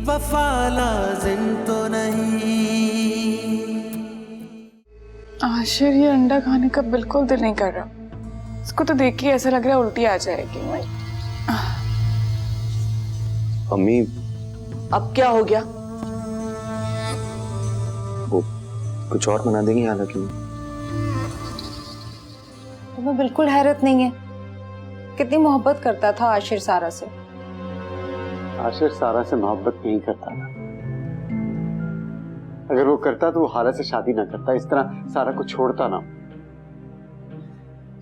वफा लाजिम तो नहीं। आशिर ये अंडा खाने का बिल्कुल दिल नहीं कर रहा। इसको तो देख के ऐसा लग रहा है उल्टी आ जाएगी। अम्मी अब क्या हो गया? वो कुछ और बना देंगी हालांकि तुम्हें बिल्कुल हैरत नहीं है? कितनी मोहब्बत करता था आशिर सारा से। आशिर सारा से मोहब्बत नहीं करता था। अगर वो करता तो वो हाला से शादी ना करता, इस तरह सारा को छोड़ता ना।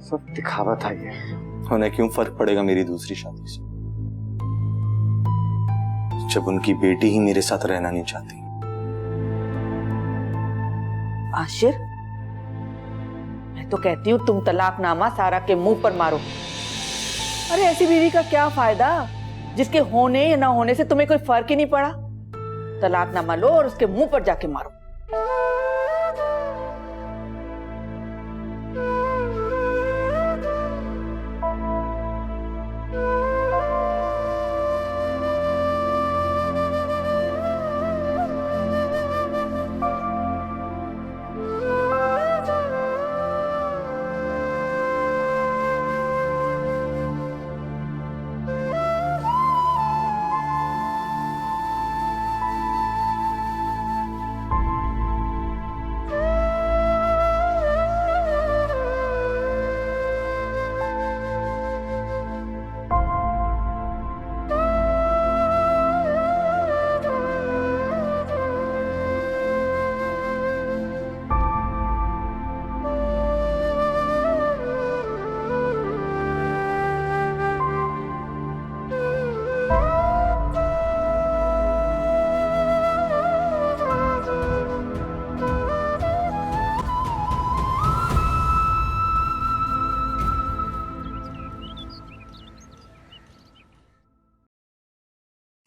सब दिखावा था ये। उन्हें क्यों फर्क पड़ेगा मेरी दूसरी शादी से, जब उनकी बेटी ही मेरे साथ रहना नहीं चाहती। आशिर, मैं तो कहती हूँ तुम तलाकनामा सारा के मुंह पर मारो। अरे ऐसी बीवी का क्या फायदा जिसके होने या ना होने से तुम्हें कोई फर्क ही नहीं पड़ा। तलाकनामा लो और उसके मुंह पर जाके मारो।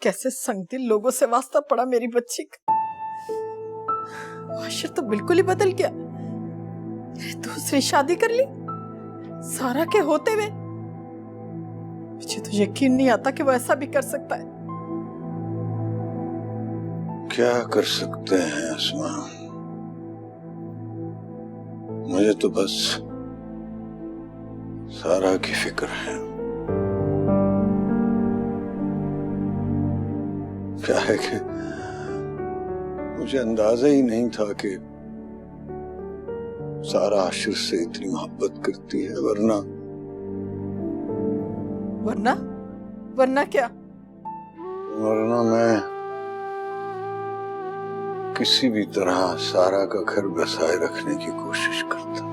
कैसे संगदिल लोगों से वास्ता पड़ा मेरी बच्ची का। आशिर तो बिल्कुल ही बदल गया। दूसरी शादी कर ली सारा के होते हुए। मुझे तो यकीन नहीं आता कि वो ऐसा भी कर सकता है। क्या कर सकते हैं अस्मा, मुझे तो बस सारा की फिक्र है। क्या है कि मुझे अंदाजा ही नहीं था कि सारा आशिर से इतनी मोहब्बत करती है। वरना वरना वरना क्या? वरना मैं किसी भी तरह सारा का घर बसाए रखने की कोशिश करता।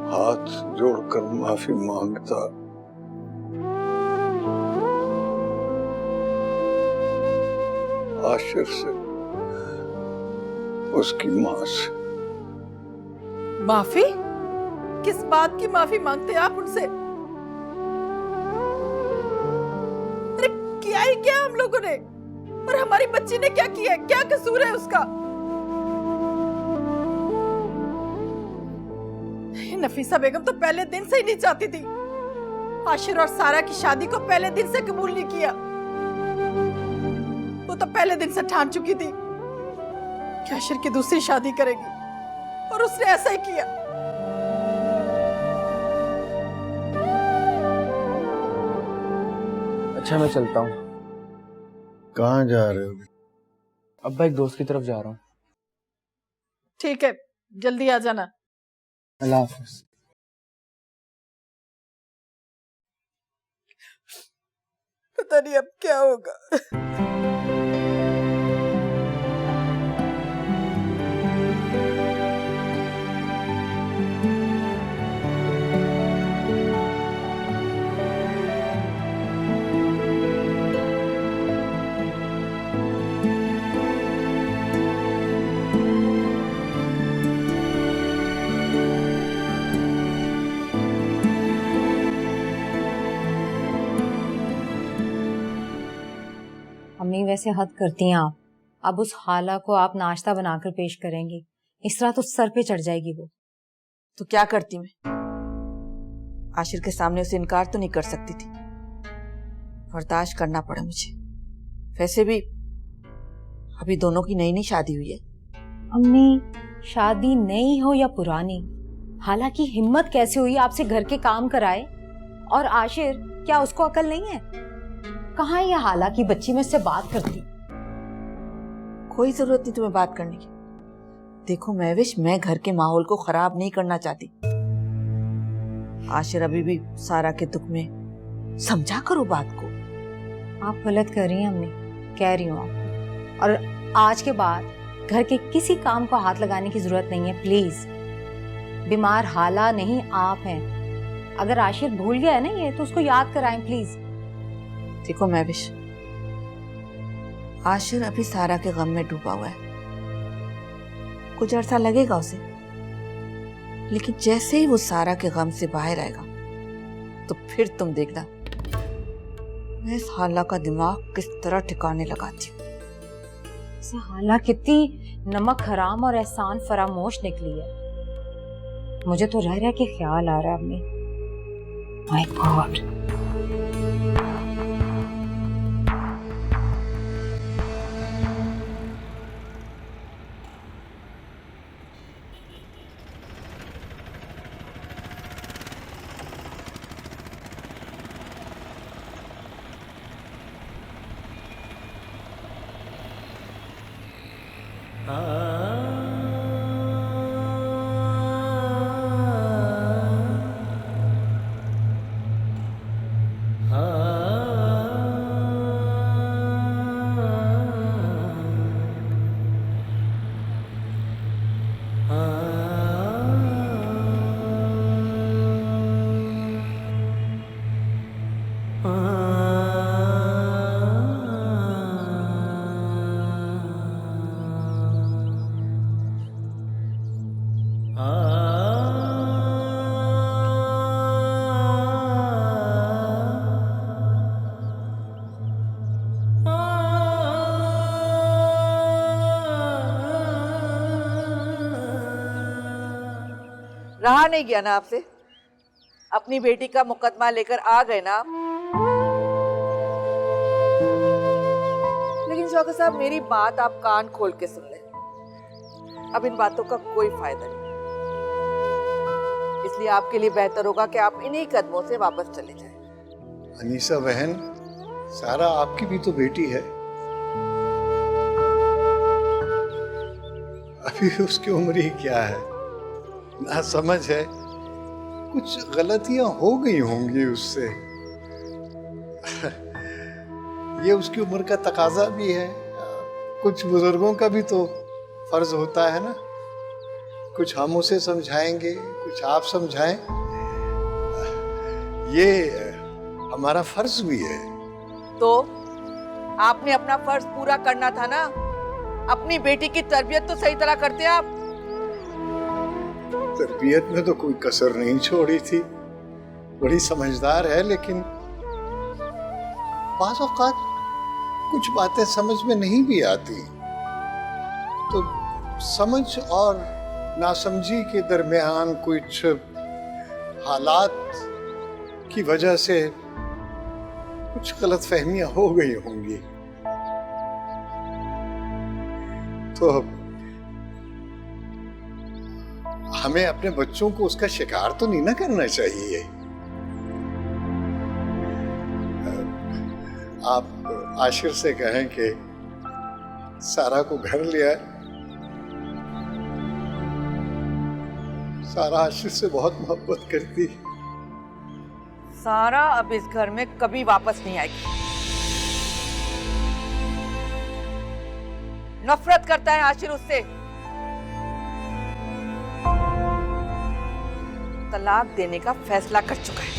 हाथ जोड़कर माफी मांगता, आशिर से, उसकी मां से। माफी? किस बात की माफी मांगते आप उनसे? अरे किया ही क्या हम लोगों ने? और हमारी बच्ची ने क्या किया? क्या कसूर है उसका? नफीसा बेगम तो पहले दिन से ही नहीं चाहती थी। आशिर और सारा की शादी को पहले दिन से कबूल नहीं किया। वो तो पहले दिन से ठान चुकी थी कि आशिर की दूसरी शादी करेगी, और उसने ऐसा ही किया। अच्छा मैं चलता हूँ। कहाँ जा रहे हो? अब्बा एक दोस्त की तरफ जा रहा हूँ। ठीक है, जल्दी आ जाना। अल्लाह हाफिज। पता नहीं अब क्या होगा। अम्मी वैसे हद करती हैं आप। अब उस हाला को आप नाश्ता बनाकर पेश करेंगी, इस तरह तो सर पे चढ़ जाएगी वो। तो क्या करती मैं? आशिर के सामने उसे इनकार तो नहीं कर सकती थी, बर्दाश्त करना पड़ा मुझे। वैसे भी अभी दोनों की नई नई शादी हुई है। अम्मी, शादी नई हो या पुरानी, हालांकि हिम्मत कैसे हुई आपसे घर के काम कराए? और आशिर, क्या उसको अकल नहीं है? कहाँ ये हालांकि बच्ची में से बात करती? कोई जरूरत नहीं तुम्हें बात करने की। देखो महविश, मैं घर के माहौल को खराब नहीं करना चाहती। आशिर अभी भी सारा के दुख में, समझा करो बात को। आप गलत कर रही हैं अम्मी, कह रही हूँ आपको। और आज के बाद घर के किसी काम को हाथ लगाने की जरूरत नहीं है, प्लीज। बीमार हाला नहीं, आप हैं। अगर आशिर भूल गया है ना ये, तो उसको याद कराएं प्लीज। देखो महविश, आशिर अभी सारा के गम में डूबा हुआ है। कुछ अरसा लगेगा उसे, लेकिन जैसे ही वो सारा के गम से बाहर आएगा तो फिर तुम देखना मैं इस हाला का दिमाग किस तरह ठिकाने लगाती हूँ। इसे हाला कितनी नमक हराम और एहसान फरामोश निकली है। मुझे तो रह रह के ख्याल आ रहा है अम्मी। My God. रहा नहीं गया ना आपसे? अपनी बेटी का मुकदमा लेकर आ गए ना आप? लेकिन शौकत साहब, मेरी बात आप कान खोल के सुन लें। अब इन बातों का कोई फायदा नहीं, इसलिए आपके लिए बेहतर होगा कि आप इन्हीं कदमों से वापस चले जाएं। अनीसा बहन, सारा आपकी भी तो बेटी है। अभी उसकी उम्र ही क्या है, ना समझ है। कुछ गलतियां हो गई होंगी उससे। ये उसकी उम्र का तकाजा भी है। कुछ बुजुर्गों का भी तो फर्ज होता है ना, कुछ हम उसे समझाएंगे, कुछ आप समझाएं। ये हमारा फर्ज भी है। तो आपने अपना फर्ज पूरा करना था ना। अपनी बेटी की तरबियत तो सही तरह करते आप। तरबियत में तो कोई कसर नहीं छोड़ी थी। बड़ी समझदार है, लेकिन बाज़ औक़ात कुछ बातें समझ में नहीं भी आती। तो समझ और नासमझी के दरमियान कुछ हालात की वजह से कुछ गलतफहमियां हो गई होंगी। तो हमें अपने बच्चों को उसका शिकार तो नहीं ना करना चाहिए। आप आशिर से कहें कि सारा को घर ले आए। सारा आशिर से बहुत मोहब्बत करती। सारा अब इस घर में कभी वापस नहीं आएगी। नफरत करता है आशिर उससे। तलाक देने का फैसला कर चुका है।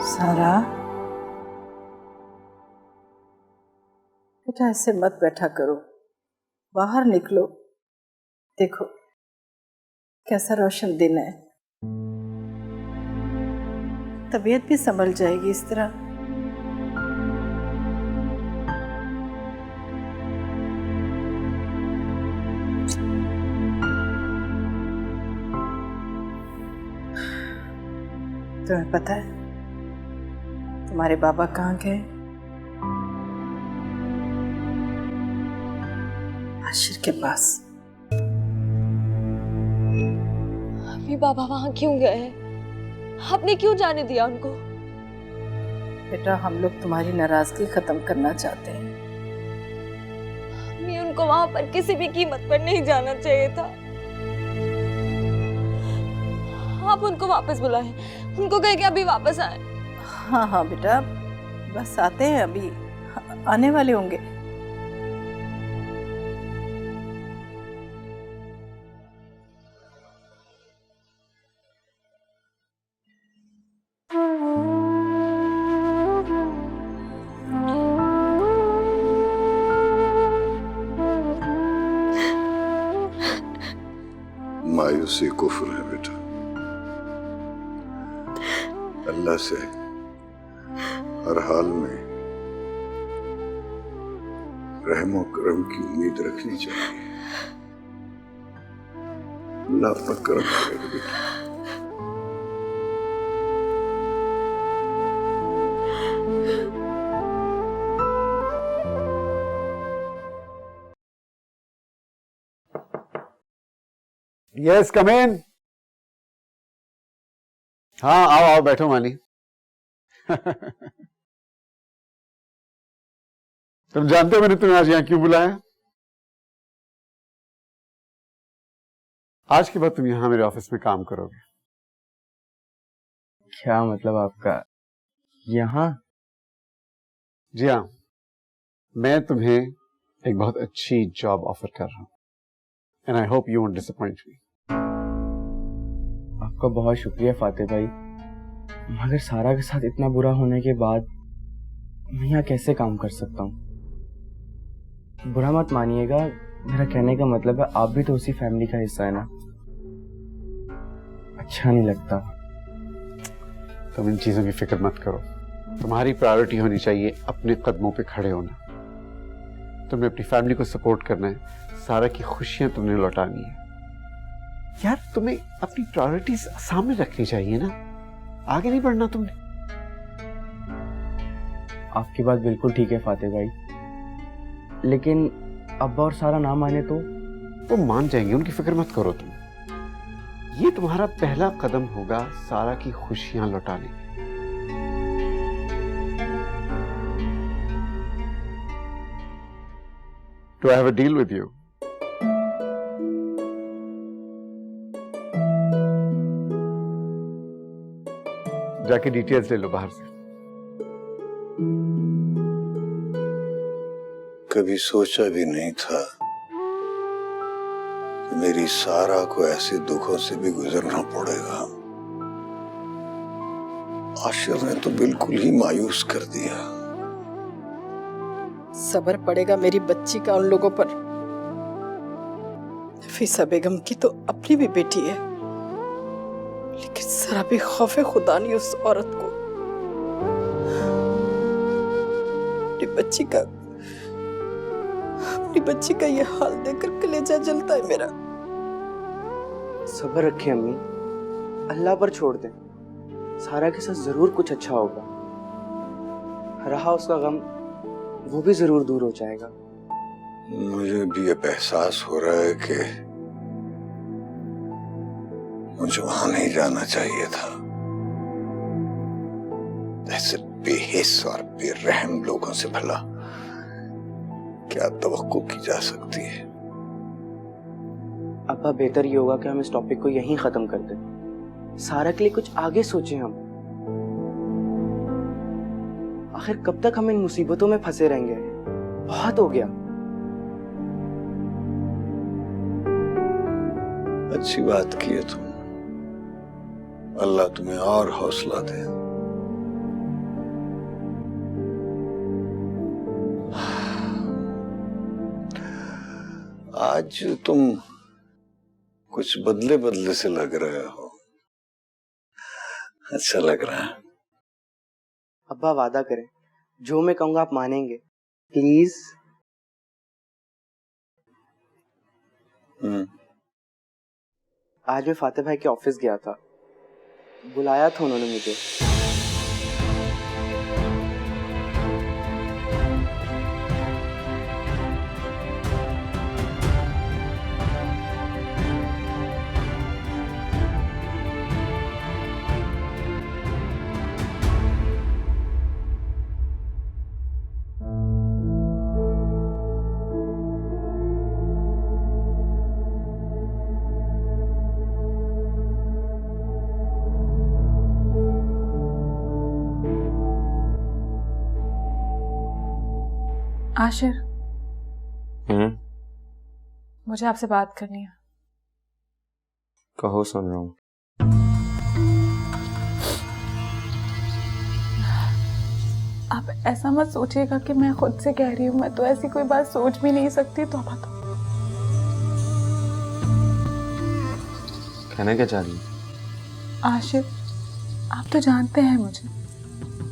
सारा बेटा ऐसे मत बैठा करो, बाहर निकलो। देखो कैसा रोशन दिन है, तबीयत भी संभल जाएगी इस तरह। तुम्हें पता है तुम्हारे बाबा कहाँ गए? आशिर के पास। अभी बाबा वहां क्यों गए हैं? आपने क्यों जाने दिया उनको? बेटा हम लोग तुम्हारी नाराजगी खत्म करना चाहते हैं। हमें उनको वहां पर किसी भी कीमत पर नहीं जाना चाहिए था। आप उनको वापस बुलाएं, उनको कहें कि अभी वापस आए। हाँ हाँ बेटा बस आते हैं, अभी आने वाले होंगे। मायूसी कुफ्र है बेटा, अल्लाह से हर हाल में रहमो करम की उम्मीद रखनी चाहिए। अल्लाह अपना करम करेगा बेटा। यस कम इन। हाँ आओ आओ बैठो माली। तुम जानते हो मैंने तुम्हें आज यहां क्यों बुलाया? आज के बाद तुम यहां मेरे ऑफिस में काम करोगे। क्या मतलब आपका? यहाँ? जी हाँ, मैं तुम्हें एक बहुत अच्छी जॉब ऑफर कर रहा हूं and I hope you won't disappoint मी। आपका बहुत शुक्रिया फाते भाई, मगर सारा के साथ इतना बुरा होने के बाद मैं यहाँ कैसे काम कर सकता हूँ? बुरा मत मानिएगा, मेरा कहने का मतलब है आप भी तो उसी फैमिली का हिस्सा है ना। अच्छा नहीं लगता। तुम इन चीजों की फिक्र मत करो, तुम्हारी प्रायोरिटी होनी चाहिए अपने कदमों पे खड़े होना। तुम्हें अपनी फैमिली को सपोर्ट करना है, सारा की खुशियां तुमने लौटानी है। यार तुम्हें अपनी प्रायोरिटीज सामने रखनी चाहिए ना, आगे नहीं बढ़ना तुमने। आपकी बात बिल्कुल ठीक है फाते भाई, लेकिन अब्बा और सारा ना माने तो? वो मान जाएंगे, उनकी फिक्र मत करो तुम। ये तुम्हारा पहला कदम होगा सारा की खुशियां लौटाने। Do I have a deal with you? जाके डिटेल्स ले लो बाहर से। कभी सोचा भी नहीं था कि मेरी सारा को ऐसे दुखों से भी गुजरना पड़ेगा। आशिर ने तो बिल्कुल ही मायूस कर दिया। सब्र पड़ेगा मेरी बच्ची का उन लोगों पर। नफीसा बेगम की तो अपनी भी बेटी है, लेकिन जरा भी खौफे खुदा नहीं उस औरत को। अपनी बच्ची का ये हाल देखकर कलेजा जलता है मेरा। सब्र रखें अम्मी, अल्लाह पर छोड़ दें, सारा के साथ जरूर कुछ अच्छा होगा। रहा उसका गम, वो भी जरूर दूर हो जाएगा। मुझे भी अब एहसास हो रहा है कि मुझे वहां नहीं जाना चाहिए था। That's a बेहिस और बेरहम लोगों से भला क्या तवक्को की जा सकती है? अब्बा बेहतर ये होगा कि हम इस टॉपिक को यहीं खत्म कर दें। सारा के लिए कुछ आगे सोचें हम। आखिर कब तक हम इन मुसीबतों में फंसे रहेंगे? बहुत हो गया। अच्छी बात की है तुम। अल्लाह तुम्हें और हौसला दे। आज तुम कुछ बदले बदले से लग रहे हो। अच्छा लग रहा है। अब्बा वादा करें, जो मैं कहूंगा आप मानेंगे, प्लीज। आज मैं फातिह भाई के ऑफिस गया था। बुलाया था उन्होंने मुझे। आशिर, मुझे आपसे बात करनी है। कहो, सुन रहा हूँ। आप ऐसा मत सोचिएगा कि मैं खुद से कह रही हूँ। मैं तो ऐसी कोई बात सोच भी नहीं सकती। तो कहना क्या चाह रही? आशिर, आप तो जानते हैं मुझे।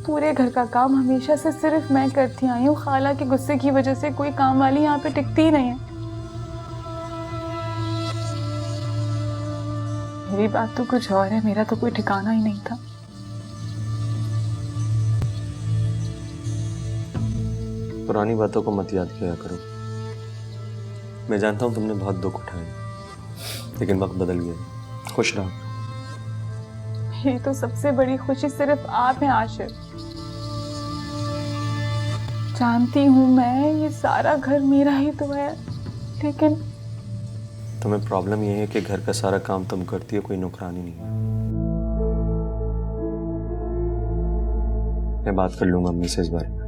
पूरे घर का काम हमेशा से सिर्फ मैं करती आई हूँ। खाला के गुस्से की वजह से कोई काम वाली यहाँ पे टिकती ही नहीं है। मेरी बात तो कुछ और है। मेरा तो कोई ठिकाना ही नहीं था। पुरानी बातों को मत याद किया करो। मैं जानता हूँ तुमने बहुत दुख उठाए, लेकिन वक्त बदल गया। खुश रहो। मेरी तो सबसे बड़ी खुशी सिर्फ आप हैं आशिर। जानती हूँ मैं, ये सारा घर मेरा ही तो है, लेकिन तुम्हें प्रॉब्लम ये है कि घर का सारा काम तुम करती हो, कोई नौकरानी नहीं है। मैं बात कर लूंगा मम्मी से इस बारे में।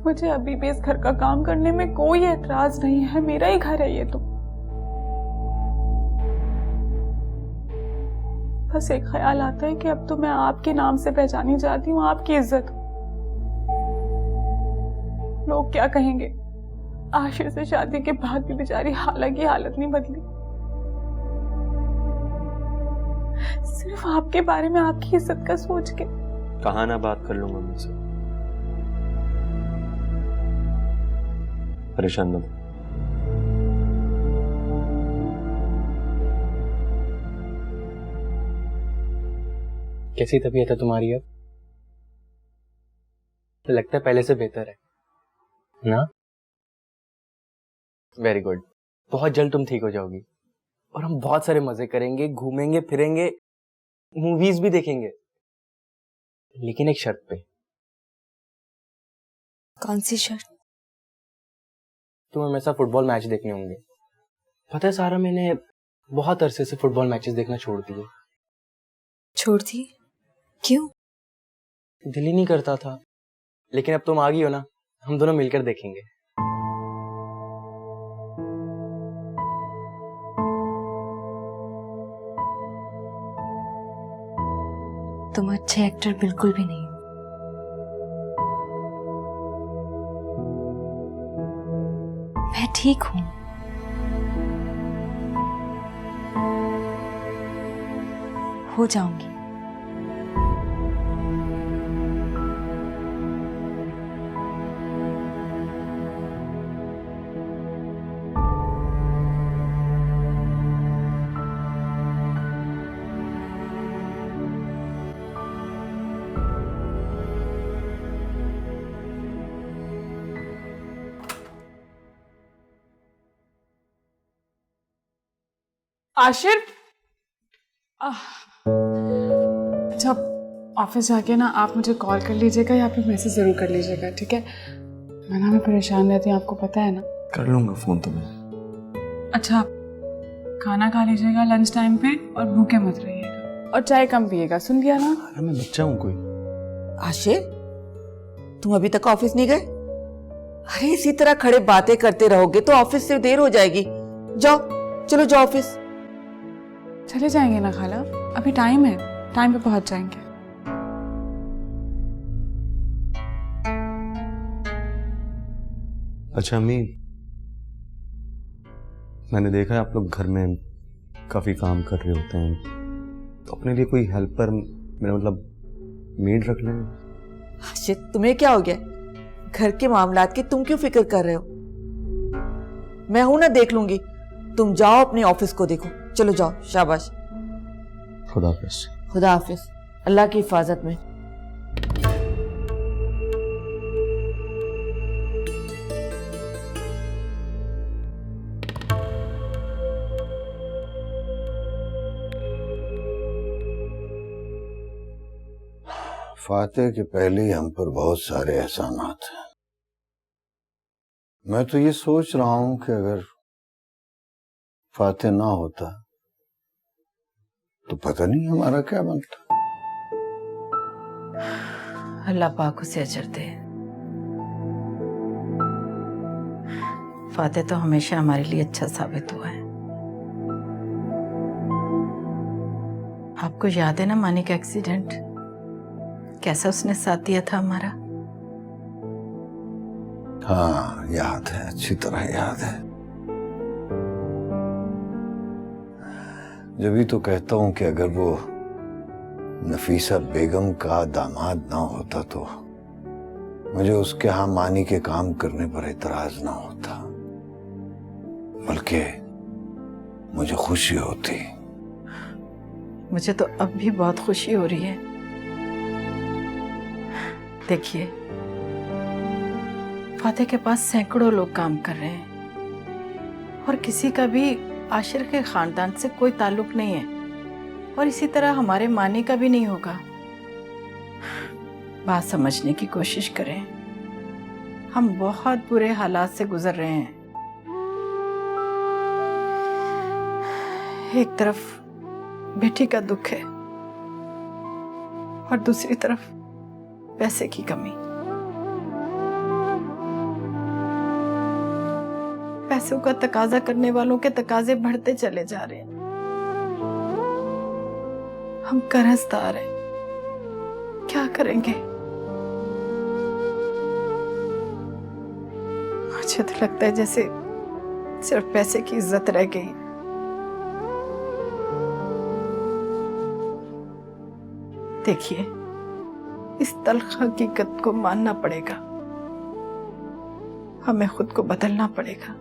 मुझे अभी भी इस घर का काम करने में कोई एतराज नहीं है। मेरा ही घर है ये तो। बस एक ख्याल आता है कि अब तो मैं आपके नाम से पहचानी जाती हूँ, आपकी इज्जत हो। लोग क्या कहेंगे? आशिर से शादी के बाद भी बेचारी हाला की हालत नहीं बदली। सिर्फ आपके बारे में, आपकी इज्जत का सोच के। कहा ना बात कर लूंगा मम्मी से। परेशान मत। कैसी तबीयत है तुम्हारी अब? लगता है पहले से बेहतर है ना? Very good. बहुत जल्द तुम ठीक हो जाओगी और हम बहुत सारे मजे करेंगे, घूमेंगे फिरेंगे, मूवीज भी देखेंगे, लेकिन एक शर्त पे। कौन सी शर्त? तुम्हें हमेशा फुटबॉल मैच देखने होंगे। पता है सारा, मैंने बहुत अरसे से फुटबॉल मैचेस देखना छोड़ दिए। छोड़ दी? क्यों? दिल ही नहीं करता था, लेकिन अब तुम आ गई हो ना, हम दोनों मिलकर देखेंगे। तुम अच्छे एक्टर बिल्कुल भी नहीं हो। मैं ठीक हूं। हो जाऊंगी। आशिर, जब ऑफिस जाके ना आप मुझे कॉल कर लीजिएगा या फिर मैसेज ज़रूर कर लीजिएगा, ठीक है? मैं परेशान रहती हूँ, आपको पता है ना। कर लूंगा फोन तो मैं। अच्छा, खाना खा लीजिएगा लंच टाइम पे और भूखे मत रहिएगा और चाय कम पिएगा, सुन लिया ना? अरे मैं बच्चा हूँ कोई। आशिर, तुम अभी तक ऑफिस नहीं गए? अरे इसी तरह खड़े बातें करते रहोगे तो ऑफिस से देर हो जाएगी। जाओ, चलो जाओ ऑफिस। चले जाएंगे ना खाला, अभी टाइम है, टाइम पे पहुंच जाएंगे। अच्छा अम्मी, मैंने देखा है आप लोग घर में काफी काम कर रहे होते हैं, तो अपने लिए कोई हेल्पर, मेरा मतलब मेड रख लें। आशिर, तुम्हें क्या हो गया? घर के मामलात की तुम क्यों फिक्र कर रहे हो? मैं हूं ना, देख लूंगी। तुम जाओ अपने ऑफिस को देखो। चलो जाओ, शाबाश। खुदा हाफिज। खुदा हाफिज, अल्लाह की हिफाजत में। फातेह के पहले ही हम पर बहुत सारे एहसानात हैं। मैं तो ये सोच रहा हूं कि अगर फातेह ना होता तो पता नहीं हमारा क्या बनता। अल्लाह पाक उसे अजर दे। फातेह तो हमेशा हमारे लिए अच्छा साबित हुआ है। आपको याद है ना मानी का एक्सीडेंट, कैसा उसने साथ दिया था हमारा? हाँ याद है, अच्छी तरह याद है। जब ही तो कहता हूं कि अगर वो नफीसा बेगम का दामाद ना होता तो मुझे उसके यहाँ मानी के काम करने पर एतराज ना होता, बल्कि मुझे खुशी होती। मुझे तो अब भी बहुत खुशी हो रही है। देखिए, फातेह के पास सैकड़ों लोग काम कर रहे हैं और किसी का भी आशिर के खानदान से कोई ताल्लुक नहीं है, और इसी तरह हमारे मानी का भी नहीं होगा। बात समझने की कोशिश करें, हम बहुत बुरे हालात से गुजर रहे हैं। एक तरफ बेटी का दुख है और दूसरी तरफ पैसे की कमी। पैसों का तकाजा करने वालों के तकाजे बढ़ते चले जा रहे हैं। हम कर्जदार हैं, क्या करेंगे? मुझे तो लगता है जैसे सिर्फ पैसे की इज्जत रह गई। देखिए, इस तल्ख हकीकत को मानना पड़ेगा, हमें खुद को बदलना पड़ेगा।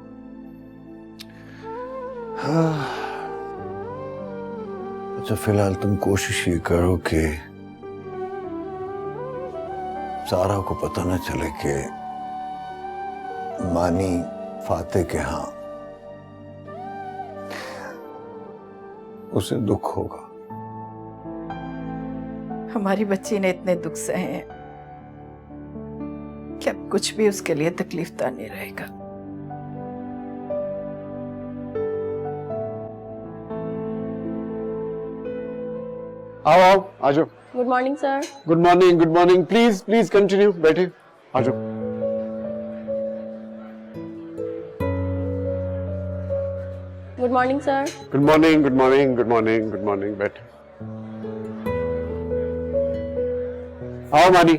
अच्छा फिलहाल तुम कोशिश ये करो कि सारा को पता न चले कि मानी फातेह के यहाँ उसे दुख होगा। हमारी बच्ची ने इतने दुख सहे हैं कि अब कुछ भी उसके लिए तकलीफ दार नहीं रहेगा। आओ आओ, आ जाओ। Good morning sir. Good morning, good morning. Please please continue, बैठे, आ जाओ। Good morning sir. Good morning, good morning, good morning, good morning, बैठे। आओ मानी,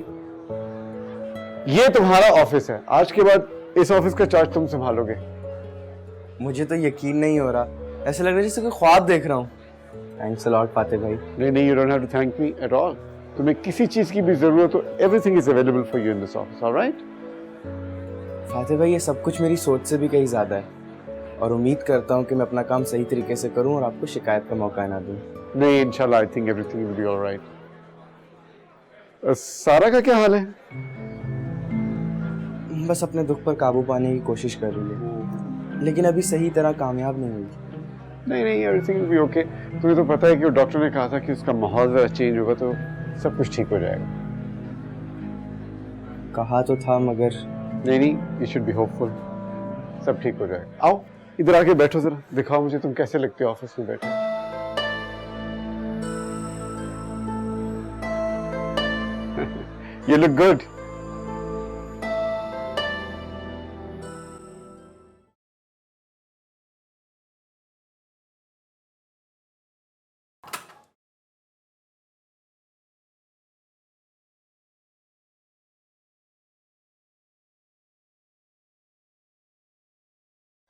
ये तुम्हारा ऑफिस है। आज के बाद इस ऑफिस का चार्ज तुम संभालोगे। मुझे तो यकीन नहीं हो रहा, ऐसा लग रहा है जैसे कोई ख्वाब देख रहा हूँ। थैंक्स अ लॉट फातेह भाई। नहीं नहीं, you don't have to thank me at all. तुम्हें किसी चीज की भी जरूरत हो, everything is available for you in this office, alright? Fateh भाई, ये सब कुछ मेरी सोच से भी कहीं ज्यादा है, और उम्मीद करता हूँ कि मैं अपना काम सही तरीके से करूँ और आपको शिकायत का मौका ना दूँ। नहीं, इंशाल्लाह I think everything will be alright. सारा का क्या हाल है? बस अपने दुख पर काबू पाने की कोशिश कर रही है, लेकिन अभी सही तरह कामयाब नहीं हुई। नहीं नहीं, एवरीथिंग विल बी ओके। तुम्हें तो पता है कि डॉक्टर ने कहा था कि उसका माहौल जरा चेंज होगा तो सब कुछ ठीक हो जाएगा। कहा तो था मगर नहीं, यू शुड बी होपफुल, सब ठीक हो जाएगा। आओ इधर आके बैठो, जरा दिखाओ मुझे तुम कैसे लगते हो ऑफिस में बैठे। You look good.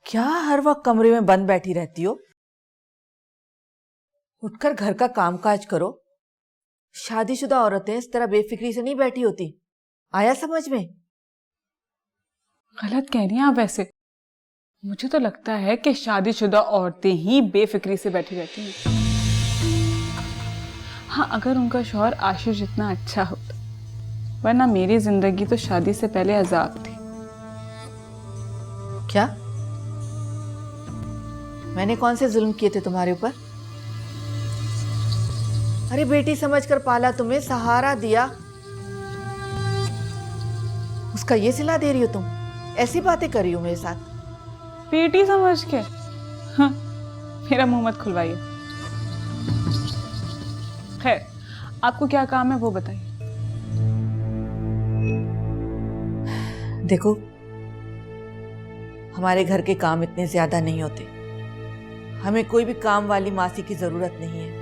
क्या हर वक्त कमरे में बंद बैठी रहती हो? उठकर घर का कामकाज करो। शादीशुदा औरतें इस तरह बेफिक्री से नहीं बैठी होती। आया समझ में? गलत कह रही हैं आप वैसे। मुझे तो लगता है कि शादीशुदा औरतें ही बेफिक्री से बैठी रहती हैं। हाँ, अगर उनका शौहर आशिर जितना अच्छा होता, वरना मेरी जिंदगी तो शादी से पहले अजाब थी। क्या? मैंने कौन से जुल्म किए थे तुम्हारे ऊपर? अरे बेटी समझकर पाला, तुम्हें सहारा दिया, उसका ये सिला दे रही हो तुम? ऐसी बातें कर रही हो मेरे साथ? बेटी समझ के? हाँ, मेरा मुंह मत खुलवाइए। खैर, आपको क्या काम है वो बताइए। देखो, हमारे घर के काम इतने ज्यादा नहीं होते। हमें कोई भी काम वाली मासी की जरूरत नहीं है।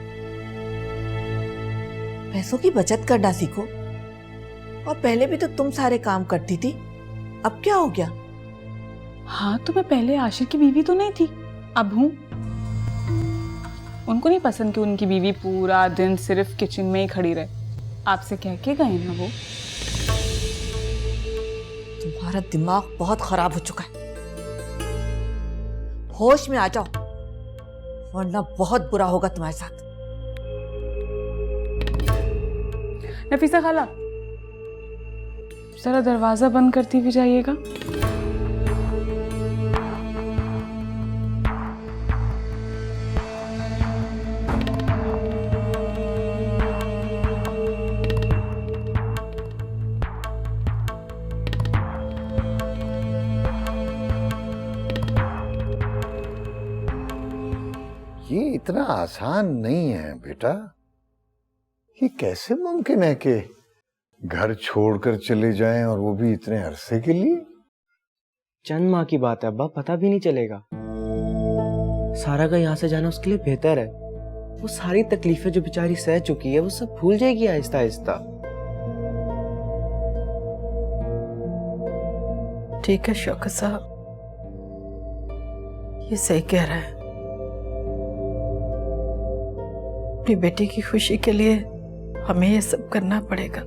पैसों की बचत करना सीखो। और पहले भी तो तुम सारे काम करती थी, अब क्या हो गया? हाँ, तो मैं पहले आशिर की बीवी तो नहीं थी, अब हूं। उनको नहीं पसंद कि उनकी बीवी पूरा दिन सिर्फ किचन में ही खड़ी रहे। आपसे कह के गए ना वो। तुम्हारा दिमाग बहुत खराब हो चुका है। होश में आ जाओ, वरना बहुत बुरा होगा तुम्हारे साथ। नफीसा खाला, जरा दरवाजा बंद करती हुई जाइएगा। ये इतना आसान नहीं है बेटा। ये कैसे मुमकिन है कि घर छोड़कर चले जाएं, और वो भी इतने अरसे के लिए? चंद माह की बात है अब्बा, पता भी नहीं चलेगा। सारा का यहाँ से जाना उसके लिए बेहतर है। वो सारी तकलीफें जो बेचारी सह चुकी है वो सब भूल जाएगी आहिस्ता आहिस्ता। ठीक है शौकत साहब, ये सही कह रहा है। अपनी बेटी की खुशी के लिए हमें ये सब करना पड़ेगा।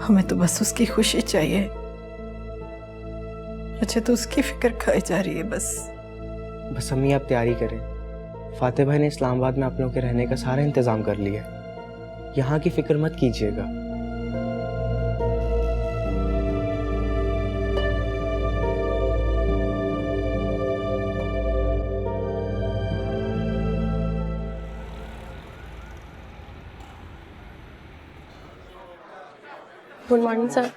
हमें तो बस उसकी खुशी चाहिए। मुझे तो उसकी फिक्र खाई जा रही है बस अम्मी आप तैयारी करें। फातेह भाई ने इस्लामाबाद में आप लोगों के रहने का सारा इंतजाम कर लिया है। यहाँ की फिक्र मत कीजिएगा। Good morning sir.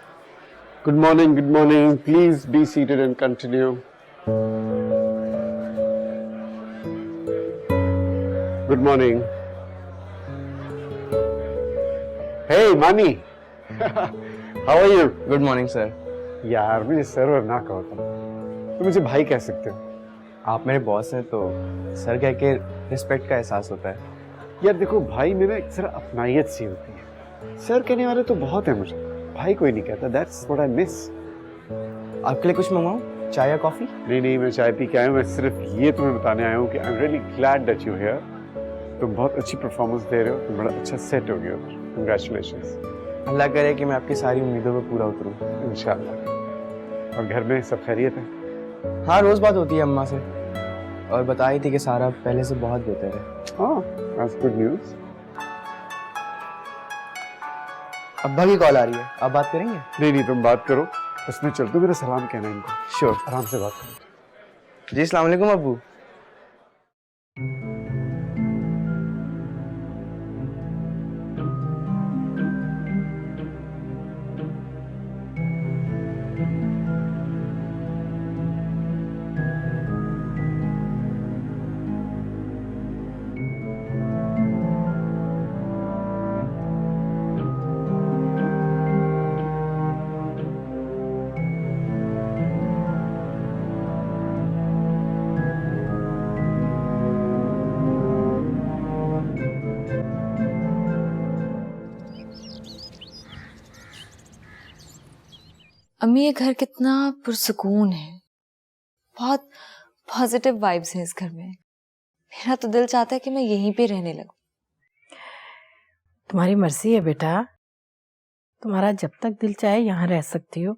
Good morning, good morning. Please be seated and continue. Good morning. Hey, Mani. How are you? Good morning sir. यार मुझे सर्वर ना कहो तो मुझे भाई कह सकते हो। आप मेरे बॉस हैं तो सर कह के रिस्पेक्ट का एहसास होता है। यार देखो, भाई में ना एक तरह अपनायत सी होती है। सर कहने वाले तो बहुत है मुझे, भाई कोई नहीं कहता। That's what I miss. आपके लिए कुछ मंगवाऊं, चाय या कॉफी? नहीं, मैं चाय पी के आया हूँ। मैं सिर्फ ये तुम्हें बताने आया हूँ कि I am really glad that you here. तुम बहुत अच्छी परफॉर्मेंस दे रहे हो, तुम बड़ा अच्छा सेट हो गए हो। कंग्रेचुलेशंस। अल्लाह करे कि मैं आपकी सारी उम्मीदों पर पूरा उतरूं। इंशाल्लाह। और घर में सब खैरियत है? हाँ, रोज बात होती है अम्मा से, और बताई थी कि सारा पहले से बहुत बेहतर है। हाँ, दैट्स गुड न्यूज़। अब्बा की कॉल आ रही है, आप बात करेंगे? नहीं, तुम बात करो। बस मैं चलता हूँ, मेरा सलाम कहना इनको। श्योर। आराम से बात करो। जी अस्सलाम वालेकुम अब्बू। अम्मी, ये घर कितना पुरसुकून है, बहुत पॉजिटिव वाइब्स हैं इस घर में। मेरा तो दिल चाहता है कि मैं यहीं पे रहने लगूं। तुम्हारी मर्जी है बेटा, तुम्हारा जब तक दिल चाहे यहाँ रह सकती हो,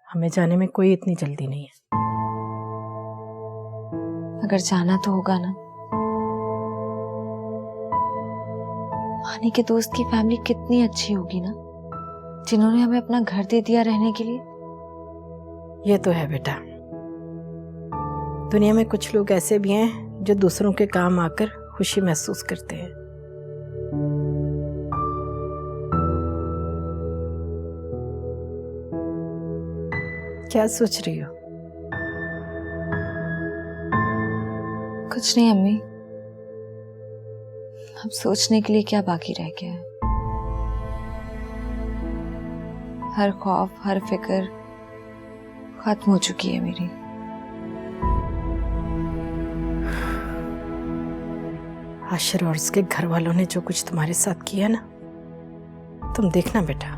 हमें जाने में कोई इतनी जल्दी नहीं है। अगर जाना तो होगा ना। मानी के दोस्त की फैमिली कितनी अच्छी होगी ना, जिन्होंने हमें अपना घर दे दिया रहने के लिए। ये तो है बेटा, दुनिया में कुछ लोग ऐसे भी हैं जो दूसरों के काम आकर खुशी महसूस करते हैं। क्या सोच रही हो? कुछ नहीं अम्मी, अब सोचने के लिए क्या बाकी रह गया है। हर खौफ, हर फिक्र खत्म हो चुकी है मेरी। आशिर और उसके घर वालों ने जो कुछ तुम्हारे साथ किया ना, तुम देखना बेटा,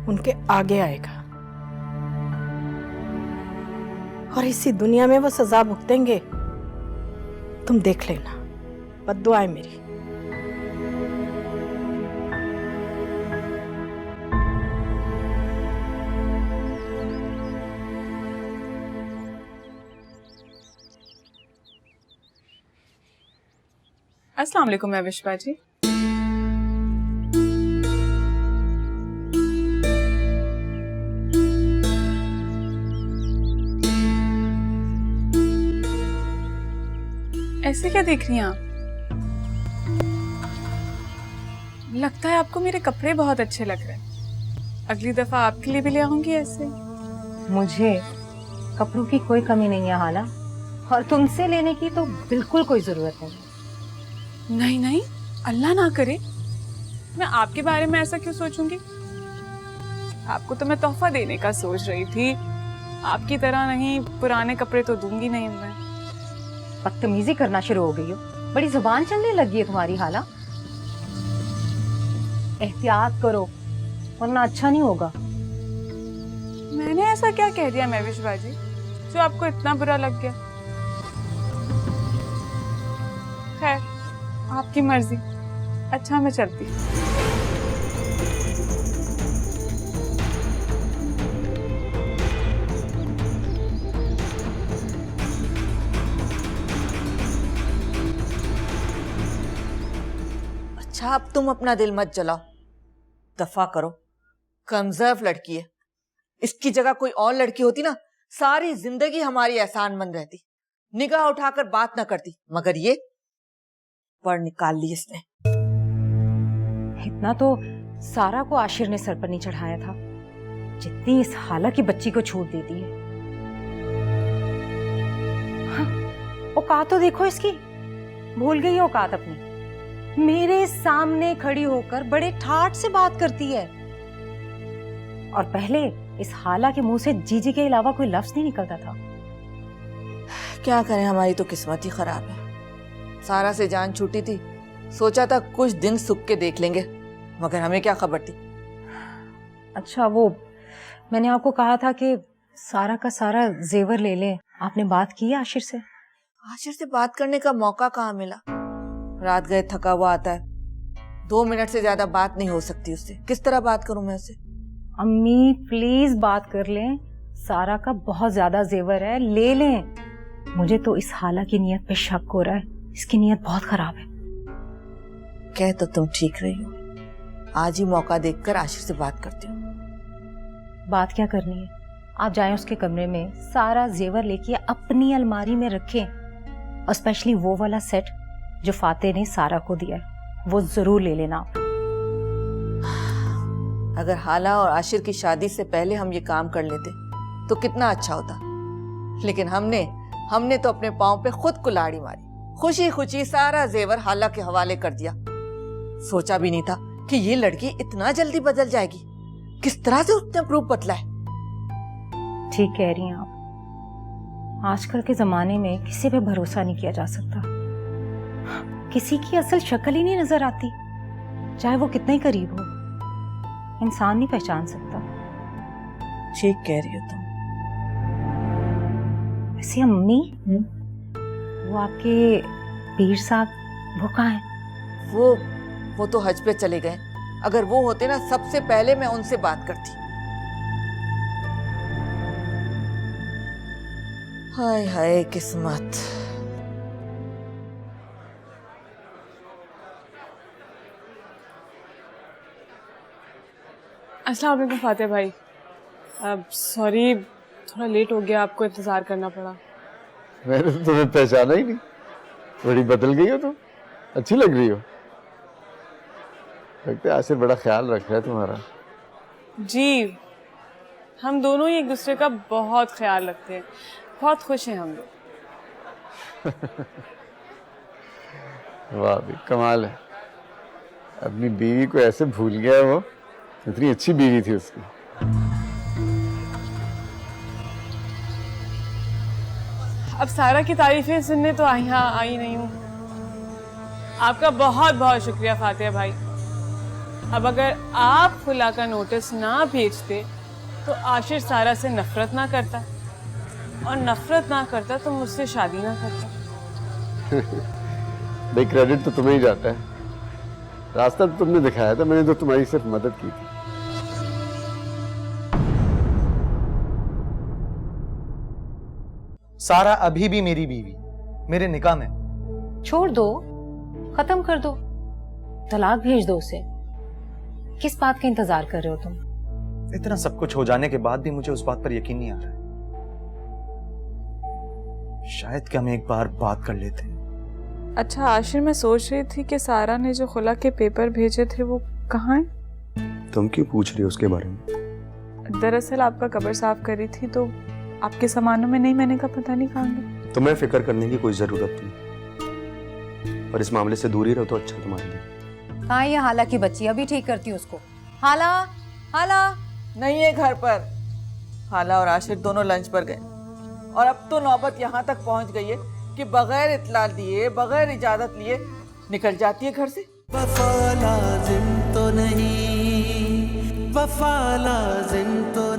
उनके आगे आएगा और इसी दुनिया में वो सजा भुगतेंगे। तुम देख लेना, बद्दुआ है मेरी। अस्सलाम वालेकुम विश्वा जी। ऐसे क्या देख रही हैं आप? लगता है आपको मेरे कपड़े बहुत अच्छे लग रहे हैं। अगली दफा आपके लिए भी ले आऊंगी ऐसे। मुझे कपड़ों की कोई कमी नहीं है हाला, और तुमसे लेने की तो बिल्कुल कोई जरूरत नहीं। नहीं नहीं, अल्लाह ना करे, मैं आपके बारे में ऐसा क्यों सोचूंगी? आपको तो मैं तोहफा देने का सोच रही थी। आपकी तरह नहीं, पुराने कपड़े तो दूंगी नहीं मैं। बदतमीजी करना शुरू हो गई हो, बड़ी जुबान चलने लगी है तुम्हारी हाला। एहतियात करो वरना अच्छा नहीं होगा। मैंने ऐसा क्या कह दिया महविश बाजी जो आपको इतना बुरा लग गया? खैर, आपकी मर्जी। अच्छा, मैं चलती। अच्छा, अब तुम अपना दिल मत जलाओ, दफा करो। कमजोर लड़की है, इसकी जगह कोई और लड़की होती ना, सारी जिंदगी हमारी एहसानमंद रहती, निगाह उठाकर बात ना करती। मगर ये पढ़ निकाल ली इसने। इतना तो सारा को आशिर ने सर पर नहीं चढ़ाया था जितनी इस हाला की बच्ची को छूट देती है। हाँ, औकात तो देखो इसकी, भूल गई औकात अपनी। मेरे सामने खड़ी होकर बड़े ठाठ से बात करती है, और पहले इस हाला के मुंह से जीजी के अलावा कोई लफ्ज नहीं निकलता था। क्या करें, हमारी तो किस्मत ही खराब है। सारा से जान छूटी थी, सोचा था कुछ दिन सुख के देख लेंगे, मगर हमें क्या खबर थी। अच्छा, वो मैंने आपको कहा था कि सारा का सारा जेवर ले लें, आपने बात की है आशिर से? आशिर से बात करने का मौका कहाँ मिला, रात गए थका हुआ आता है, 2 मिनट से ज्यादा बात नहीं हो सकती उससे। किस तरह बात करूं मैं उससे? अम्मी प्लीज बात कर लें, सारा का बहुत ज्यादा जेवर है, ले लें। मुझे तो इस हाला की नीयत पे शक हो रहा है, इसकी नीयत बहुत खराब है। कह तो तुम ठीक रही हो, आज ही मौका देखकर आशिर से बात करती हूँ। बात क्या करनी है, आप जाएं उसके कमरे में, सारा जेवर लेके अपनी अलमारी में रखें, और स्पेशली वो वाला सेट जो फाते ने सारा को दिया है, वो जरूर ले लेना आप। अगर हाला और आशिर की शादी से पहले हम ये काम कर लेते तो कितना अच्छा होता, लेकिन हमने तो अपने पांव पे खुद कुल्हाड़ी मारी। खुशी खुशी सारा जेवर हाला के हवाले कर दिया। सोचा भी नहीं था कि ये लड़की इतना जल्दी बदल जाएगी। किस तरह से उसने रूप बदला है। ठीक कह रही हैं आप, आजकल के जमाने में किसी पे भरोसा नहीं किया जा सकता। किसी की असल शक्ल ही नहीं नजर आती, चाहे वो कितना ही करीब हो, इंसान नहीं पहचान सकता। ठीक कह रही हो तुम। वैसे अम्मी, वो आपके पीर साहब वो कहाँ हैं? वो तो हज पे चले गए। अगर वो होते ना, सबसे पहले मैं उनसे बात करती। हाय हाय किस्मत। अस्सलाम वालेकुम फातिहा भाई। अब सॉरी, थोड़ा लेट हो गया, आपको इंतजार करना पड़ा। मैंने तो तुम्हें पहचाना ही नहीं। बड़ी बदल गई हो तुम, अच्छी लग रही हो। लगता है आसिर बड़ा ख्याल रख रहा है तुम्हारा। जी, हम दोनों ही एक दूसरे का बहुत ख्याल रखते हैं, बहुत खुश हैं हम लोग। वाह भी कमाल है, अपनी बीवी को ऐसे भूल गया है वो। इतनी अच्छी बीवी थी उसकी। अब सारा की तारीफें सुनने तो यहाँ आई नहीं हूँ। आपका बहुत बहुत शुक्रिया फातिहा भाई। अब अगर आप खुला का नोटिस ना भेजते तो आशिर सारा से नफरत ना करता, और नफरत ना करता तो मुझसे शादी ना करता। भाई क्रेडिट तो तुम्हें ही जाता है। रास्ता तो तुमने दिखाया था, मैंने तो तुम्हारी सिर्फ मदद की थी। सारा अभी भी मेरी बीवी, मेरे निकाह में। छोड़ दो, खत्म कर दो, तलाक भेज दो उसे। किस बात का इंतजार कर रहे हो तुम? इतना सब कुछ हो जाने के बाद भी मुझे उस बात पर यकीन नहीं आ रहा है। शायद कि हम एक बार बात कर लेते हैं। अच्छा आशिर, मैं सोच रही थी कि सारा ने जो खुला के पेपर भेजे थे वो कहाँ हैं? तुम क्यों पूछ रही हो उसके बारे में? दरअसल आपका कब्र साफ करी थी तो आपके सामानों में नहीं, मैंने कहा पता नहीं कहाँ गए। तुम्हें फिक्र करने की कोई जरूरत नहीं, और इस मामले से दूर ही रहो तो अच्छा तुम्हारे लिए। कहाँ ये हाला की बच्ची? अभी ठीक करती हूँ उसको। हाला, हाला नहीं है घर पर। हाला और आशिर दोनों लंच पर गए, और अब तो नौबत यहाँ तक पहुँच गई है कि बगैर इत्तला दिए, बगैर इजाजत लिए निकल जाती है घर से। वफा लाजिम तो नहीं, वफा लाजिम तो